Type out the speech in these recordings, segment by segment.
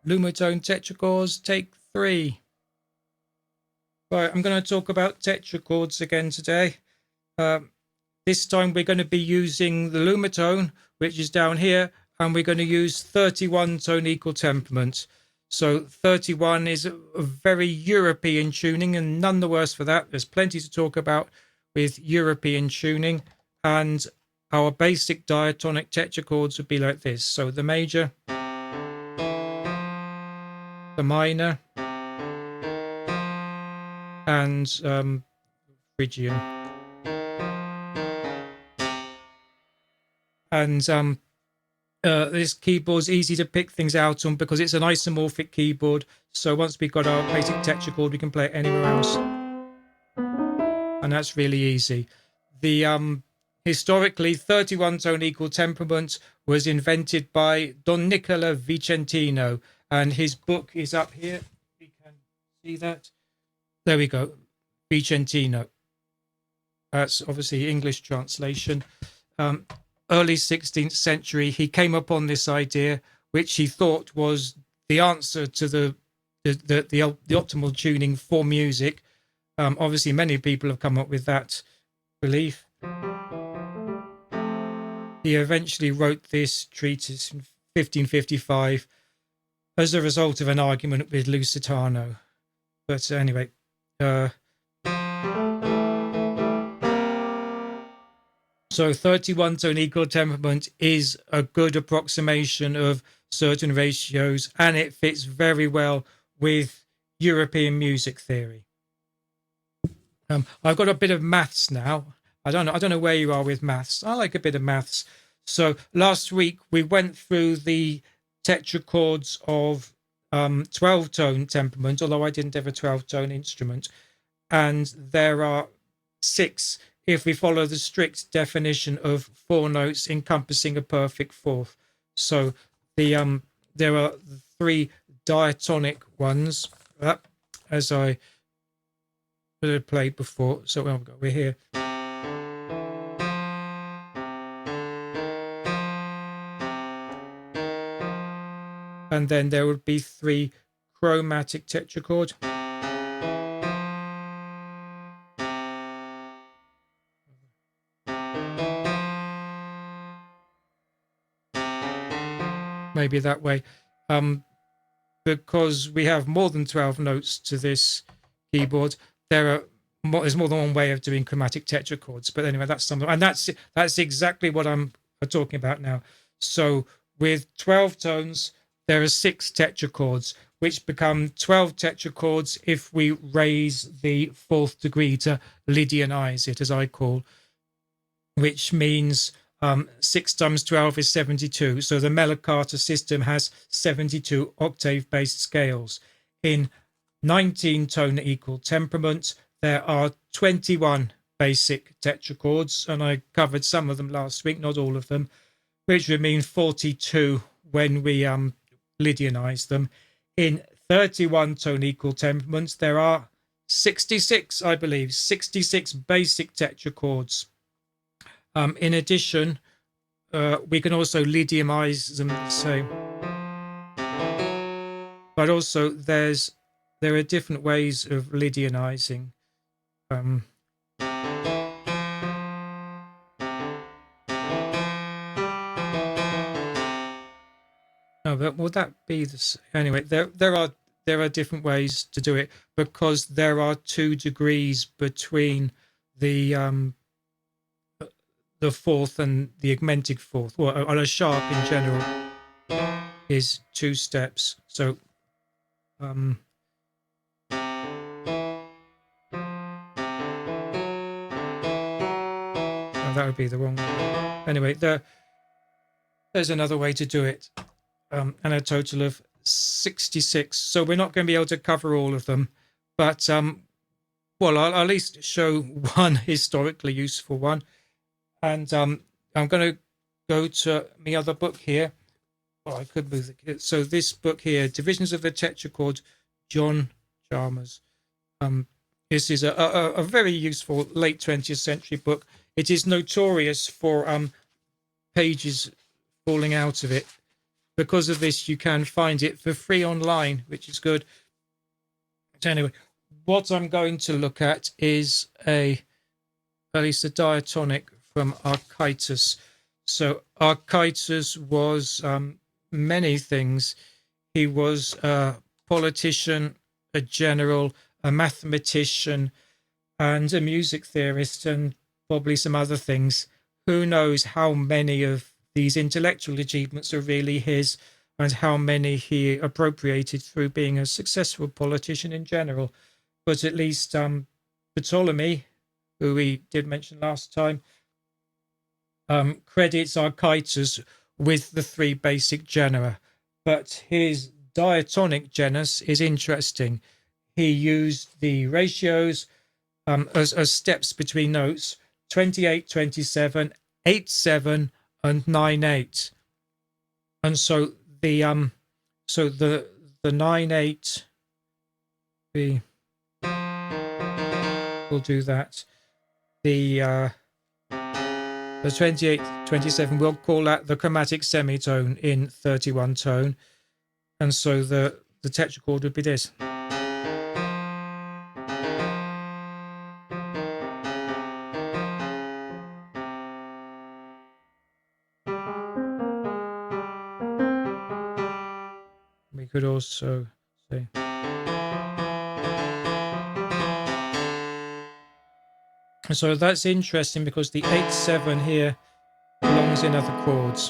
Lumitone Tetrachords, take 3. Right, I'm going to talk about tetrachords again today. This time we're going to be using the Lumitone, which is down here, and we're going to use 31 tone equal temperament. So 31 is a very European tuning, and none the worse for that. There's plenty to talk about with European tuning, and our basic diatonic tetrachords would be like this. So the major, the minor, and Phrygian. And this keyboard's easy to pick things out on because it's an isomorphic keyboard. So once we've got our basic tetrachord, we can play it anywhere else, and that's really easy. The historically 31 tone equal temperament was invented by Don Nicola Vicentino, and his book is up here. We can see that. There we go, Vicentino. That's obviously English translation. Early 16th century, he came upon this idea, which he thought was the answer to the optimal tuning for music. Obviously, many people have come up with that belief. He eventually wrote this treatise in 1555 as a result of an argument with Lusitano. But anyway, so 31 tone equal temperament is a good approximation of certain ratios, and it fits very well with European music theory. I've got a bit of maths now. I don't know where you are with maths. I like a bit of maths. So last week we went through the tetrachords of 12 tone temperament, although I didn't have a 12 tone instrument, and there are 6 if we follow the strict definition of 4 notes encompassing a perfect fourth. So there are 3 diatonic ones, as I played before. So we're here. And then there would be 3 chromatic tetrachord. Maybe that way, because we have more than 12 notes to this keyboard. There's more than one way of doing chromatic tetrachords. But anyway, that's something, and that's exactly what I'm talking about now. So with 12 tones, there are 6 tetrachords, which become 12 tetrachords if we raise the 4th degree to Lydianize it, as I call, which means 6 times 12 is 72. So the Mellicarta system has 72 octave-based scales. In 19 tone equal temperament, there are 21 basic tetrachords, and I covered some of them last week, not all of them, which would mean 42 when we Lydianize them. In 31 tone equal temperaments, there are 66, I believe, 66 basic tetrachords. In addition, we can also Lydianize them the same. But also, there are different ways of Lydianizing. No, but would that be the same? Anyway? There are different ways to do it because there are 2 degrees between the 4th and the augmented 4th. Well, on a sharp in general is 2 steps. So that would be the wrong way. Anyway, there's another way to do it, and a total of 66. So we're not going to be able to cover all of them, but well, I'll at least show one historically useful one. And I'm going to go to my other book here. Oh, I could move it. So this book here, Divisions of the Tetrachord, John Chalmers. This is a very useful late 20th century book. It is notorious for pages falling out of it because of this, you can find it for free online, which is good. So anyway, what I'm going to look at is at least a diatonic from Archytas. So Archytas was many things. He was a politician, a general, a mathematician, and a music theorist, and probably some other things. Who knows how many of these intellectual achievements are really his, and how many he appropriated through being a successful politician in general. But at least Ptolemy, who we did mention last time, credits Archytas with the three basic genera. But his diatonic genus is interesting. He used the ratios as steps between notes: 28, 27, 8, 7, and 9, 8. And so the 9, 8, we'll do that. The 28, 27, we'll call that the chromatic semitone in 31 tone. And so the tetrachord would be this. We could also say. So that's interesting because the 8-7 here belongs in other chords.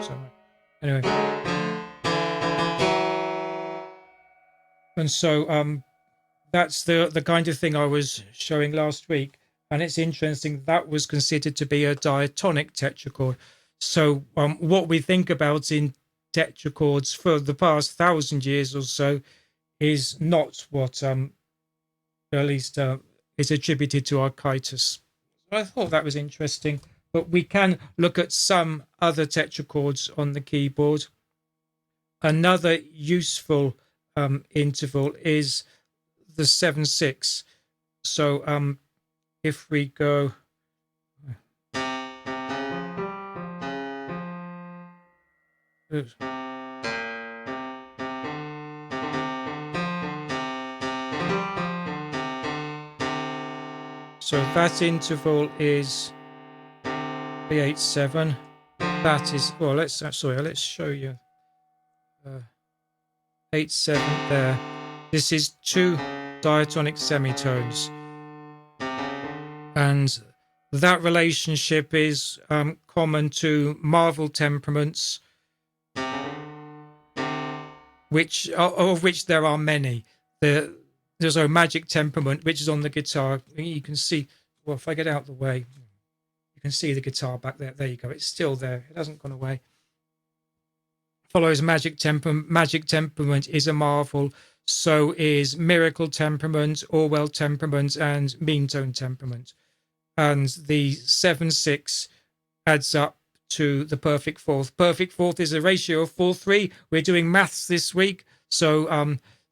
So anyway, and so that's the kind of thing I was showing last week, and it's interesting that was considered to be a diatonic tetrachord. So what we think about in tetrachords for the past 1,000 years or so is not what at least is attributed to Archytas. I thought that was interesting, but we can look at some other tetrachords on the keyboard. Another useful interval is the 7-6. So if we go so that interval is the 8-7. That is, well, let's show you 8-7 there. This is 2 diatonic semitones, and that relationship is common to Marvel temperaments, of which there are many. There's a magic temperament which is on the guitar. You can see, well, if I get out of the way, you can see the guitar back there. There you go. It's still there. It hasn't gone away. Follows magic temperament. Magic temperament is a Marvel. So is miracle temperament, Orwell temperament, and mean tone temperament. And the 7-6 adds up to the perfect fourth. Perfect fourth is a ratio of 4-3. We're doing maths this week. So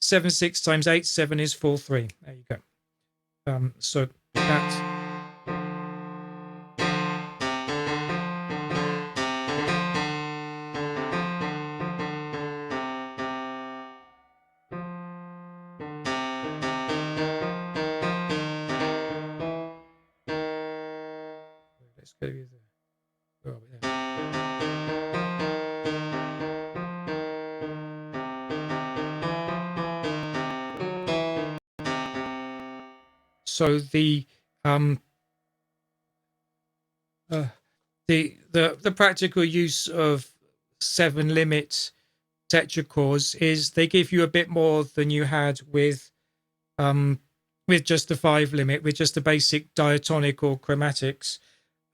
7-6 times 8-7 is 4-3. There you go. So that. Let's go there. Where are we there? So the practical use of 7-limit tetrachords is they give you a bit more than you had with just the 5-limit, with just the basic diatonic or chromatics,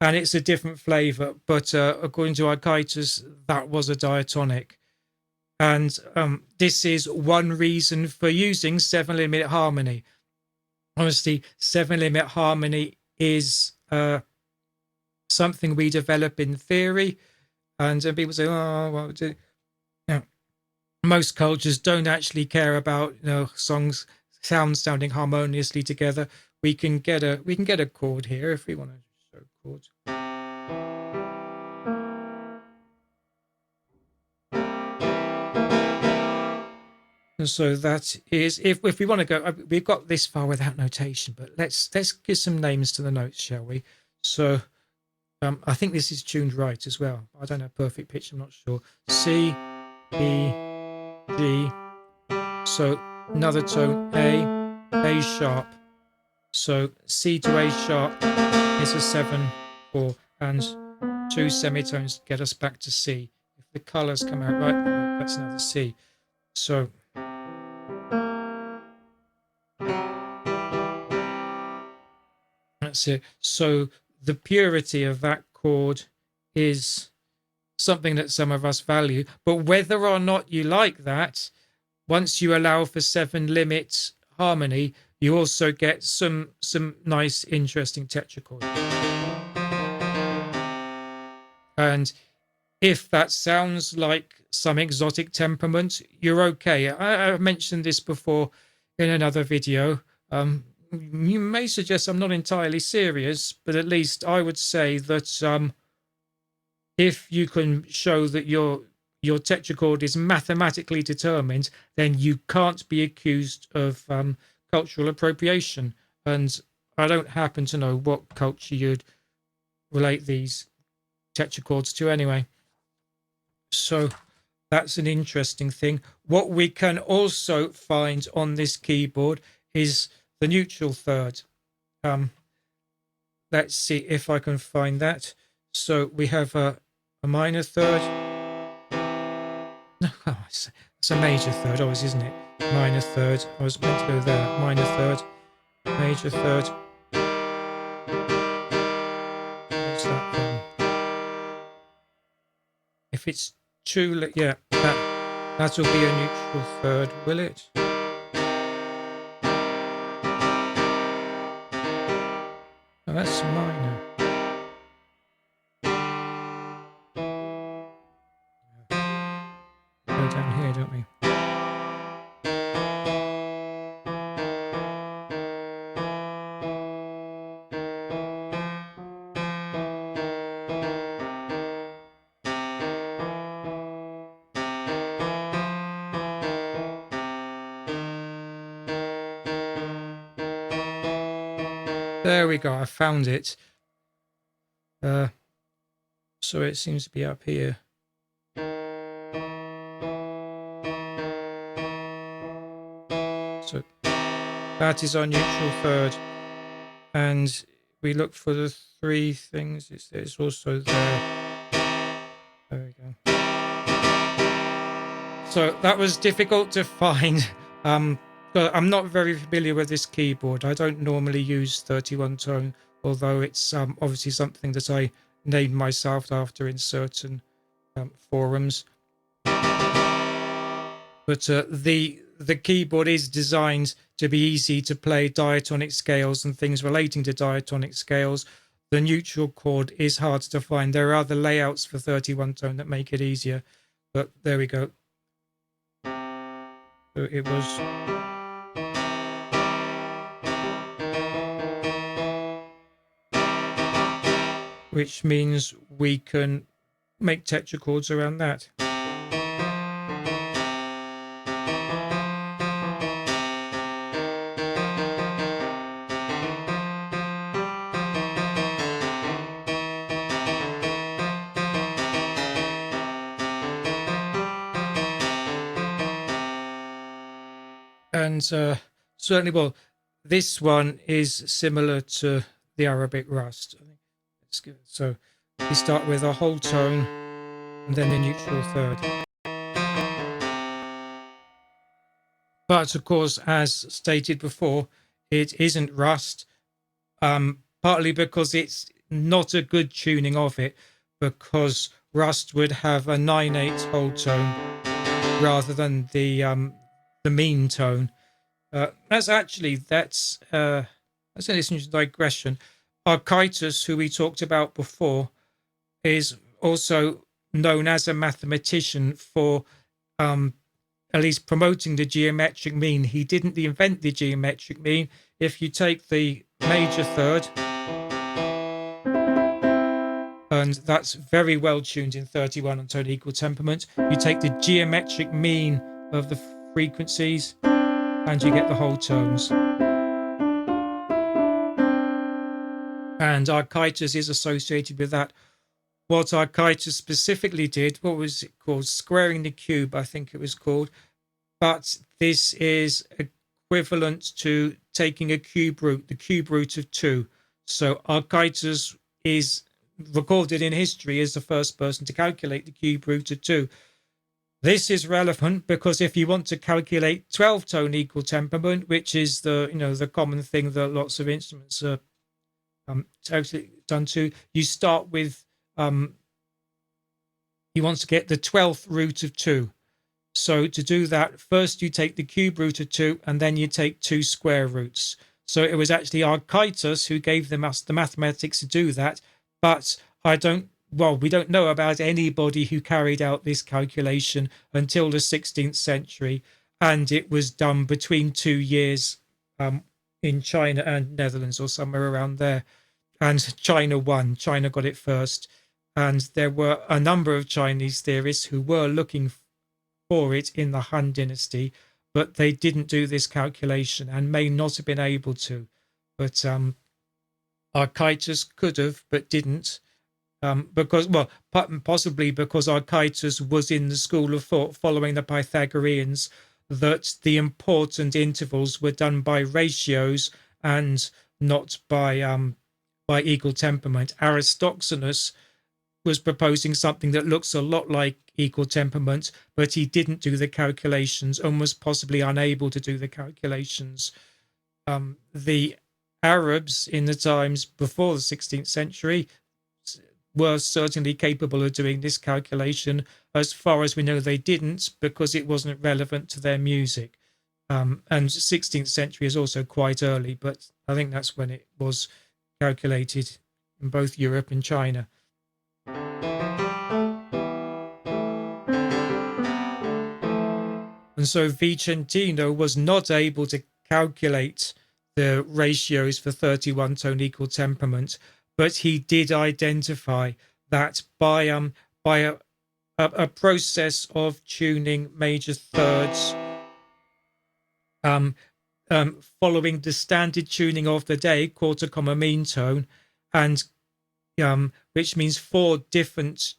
and it's a different flavor. But according to Archytas, that was a diatonic, and this is one reason for using 7-limit harmony. Honestly, 7-limit harmony is something we develop in theory, and people say, "Oh, well, most cultures don't actually care about songs sounds sounding harmoniously together, we can get a chord here if we want to show chords. And so that is, if we want to go, we've got this far without notation, but let's give some names to the notes, shall we? So I think this is tuned right as well. I don't have perfect pitch, I'm not sure. C, E, G. So another tone, A sharp. So C to A sharp is a 7/4, and 2 semitones get us back to C. If the colors come out right, that's another C. So that's it. So the purity of that chord is something that some of us value, but whether or not you like that, once you allow for 7 limit harmony, you also get some nice, interesting tetrachords. And if that sounds like some exotic temperament, you're okay. I've mentioned this before in another video. You may suggest I'm not entirely serious, but at least I would say that if you can show that your tetrachord is mathematically determined, then you can't be accused of cultural appropriation. And I don't happen to know what culture you'd relate these tetrachords to anyway. So that's an interesting thing. What we can also find on this keyboard is the neutral third. Let's see if I can find that. So we have a minor third. No, oh, it's a major third, always, isn't it? Minor third. I was meant to go there. Minor third, major third. What's that then? If it's true, yeah, that will be a neutral third, will it? Oh, that's minor. Go down here, don't we? There we go, I found it. So it seems to be up here. So that is our neutral third. And we look for the 3 things. It's also there. There we go. So that was difficult to find. I'm not very familiar with this keyboard. I don't normally use 31 tone, although it's obviously something that I named myself after in certain forums. But the keyboard is designed to be easy to play diatonic scales and things relating to diatonic scales. The neutral chord is hard to find. There are other layouts for 31 tone that make it easier, but there we go. So it was. Which means we can make tetrachords around that. And certainly, well, this one is similar to the Arabic Rust. I think it's good. So we start with a whole tone and then a neutral third. But of course, as stated before, it isn't Rust, partly because it's not a good tuning of it, because Rust would have a 9/8 whole tone rather than the mean tone. That's an interesting digression. Archytas, who we talked about before, is also known as a mathematician for at least promoting the geometric mean. He didn't invent the geometric mean. If you take the major third, and that's very well tuned in 31 on tone equal temperament, you take the geometric mean of the frequencies and you get the whole tones. And Archytas is associated with that. What Archytas specifically did, what was it called? Squaring the cube, I think it was called. But this is equivalent to taking a cube root, the cube root of 2. So Archytas is recorded in history as the first person to calculate the cube root of 2. This is relevant because if you want to calculate 12-tone equal temperament, which is the common thing that lots of instruments are totally done to, you start with you want to get the 12th root of 2. So to do that, first you take the cube root of 2 and then you take 2 square roots. So it was actually Archytas who gave us the mathematics to do that, but we don't know about anybody who carried out this calculation until the 16th century, and it was done between 2 years in China and Netherlands or somewhere around there. And China won. China got it first. And there were a number of Chinese theorists who were looking for it in the Han Dynasty, but they didn't do this calculation and may not have been able to. But Archytas could have, but didn't. Possibly because Archytas was in the school of thought following the Pythagoreans, that the important intervals were done by ratios and not by equal temperament. Aristoxenus was proposing something that looks a lot like equal temperament, but he didn't do the calculations and was possibly unable to do the calculations. The Arabs in the times before the 16th century were certainly capable of doing this calculation. As far as we know, they didn't because it wasn't relevant to their music. And 16th century is also quite early, but I think that's when it was calculated in both Europe and China. And so Vicentino was not able to calculate the ratios for 31-tone equal temperament, but he did identify that by a process of tuning major thirds, following the standard tuning of the day, quarter comma mean tone, and which means 4 different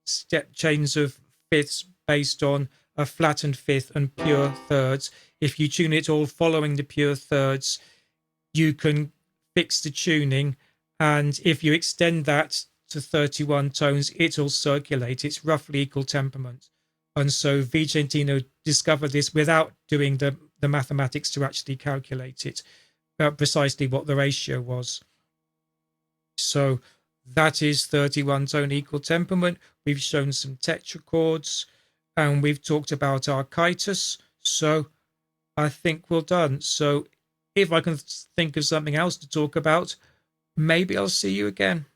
step chains of fifths based on a flattened fifth and pure thirds. If you tune it all following the pure thirds, you can fix the tuning, and if you extend that to 31 tones, it'll circulate. It's roughly equal temperament. And so Vicentino discovered this without doing the mathematics to actually calculate it, precisely what the ratio was. So that is 31-tone equal temperament. We've shown some tetrachords, and we've talked about Archytas. So I think we're done. So if I can think of something else to talk about, maybe I'll see you again.